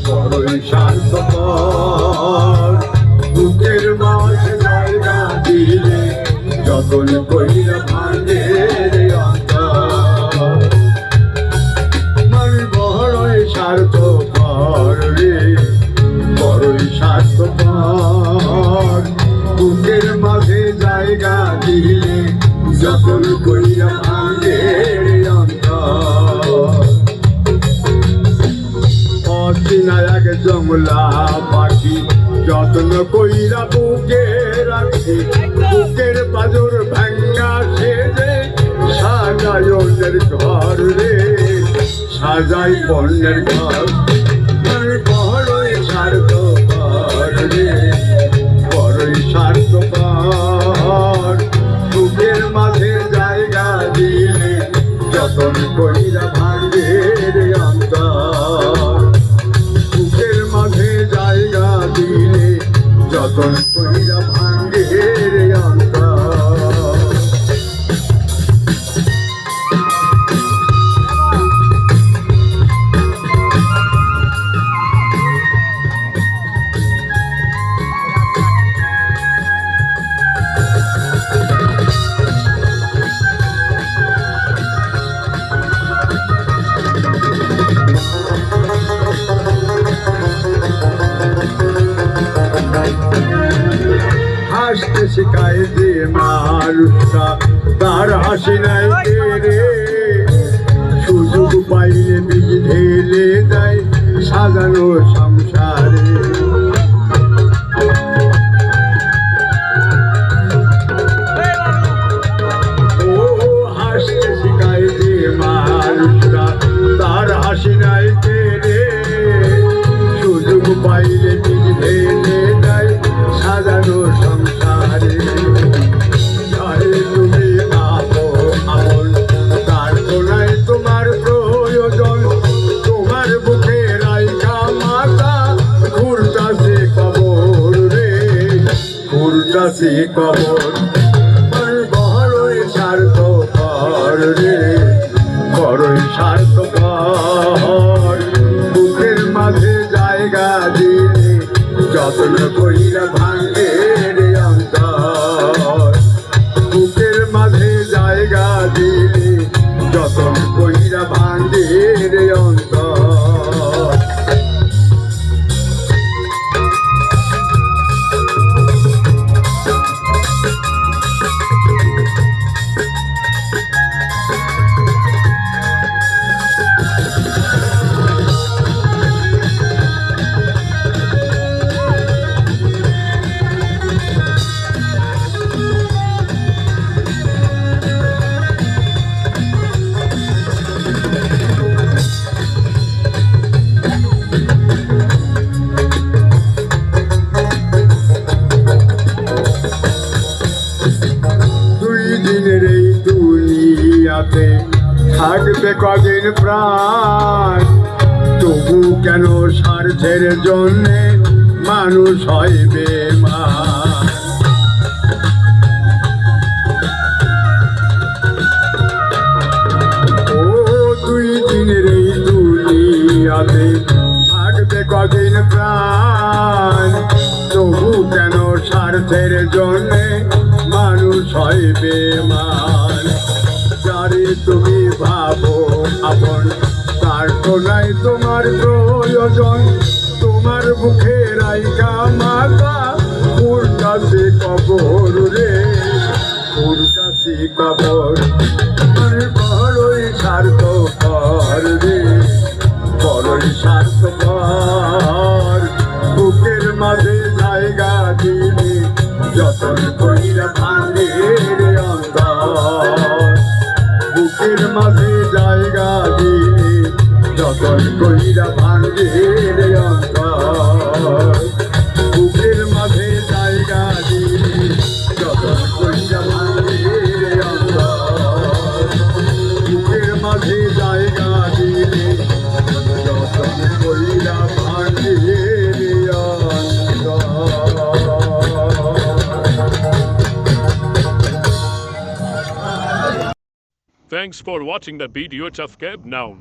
বড়ই স্বার্থপর বুকের মাঝে জায়গা দিলে যতন কইরা ভাঙে রে অন্তর। বড়ই স্বার্থপর রে বড়ই স্বার্থপর বুকের মাঝে জায়গা দিলে যতন কইরা ভাঙে রে অন্তর। অচিনায়ক জমলা পাখি যত্ন কইরা বুকে রাখি বুকের পাজর ভাঙ্গা সেজে সাজাই অন্যের ঘর রে সাজাই অন্যের ঘর। বড়ই স্বার্থপর রে বড়ই স্বার্থপর বুকের মাঝে জায়গা দিলে যতন কইরা ভাঙে রে অন্তর। বুকের মাঝে জায়গা দিলে যতন কইরা ভাঙে রে অন্তর। হাসতে শিখায় যে মানুষটা তার হাসি নাই রে সুযোগ পাইলে বীজ ঢেলে দেয় সাজানো সংসারে। ও হাসতে শিখায় যে মানুষটা তার হাসি নাই রে সুযোগ পাইলে বীজ ঢেলে দেয় সাজানো সংসারে। তুমি আপন তার কোনায় তোমার প্রয়োজন তোমার বুকে রাইখা মাতা ঘুরতাছে কবর রে ঘুরতাছে কবর। বড়ই স্বার্থপর রে বড়ই স্বার্থপর বুকের মাঝে জায়গা দিলে যত্ন কইরা ভাঙে রে অন্তর। বুকের মাঝে জায়গা দিলে যত্ন কইরা ভাঙে রে অন্তর। দিনের এই দুনিয়াতে থাকবে কদিন প্রাণ তবু কেন স্বার্থের জন্যে মানুষ হয় বেমান। ও দুই দিনের এই দুনিয়াতে থাকবে কদিন প্রাণ তবু কেন স্বার্থের জন্যে মানুষ হয় বেমান। যারে তুমি ভাবো আপন তার কোনাই তোমার প্রয়োজন তোমার বুকে রাইখা মাতা ঘুরতাছে কবর রে ঘুরতাছে কবর। বড়ই স্বার্থপর রে বড়ই স্বার্থপর বুকের মাঝে জায়গা দিলে যতন কইরা ভাঙে রে অন্তর। বুকের মাঝে জায়গা দিলে যতন কইরা ভাঙে রে অন্তর। বুকের মাঝে জায়গা দিলে যতন কইরা ভাঙে রে অন্তর। বুকের মাঝে জায়গা দিলে যতন কইরা ভাঙে রে অন্তর। Thanks for watching the video. Subscribe now.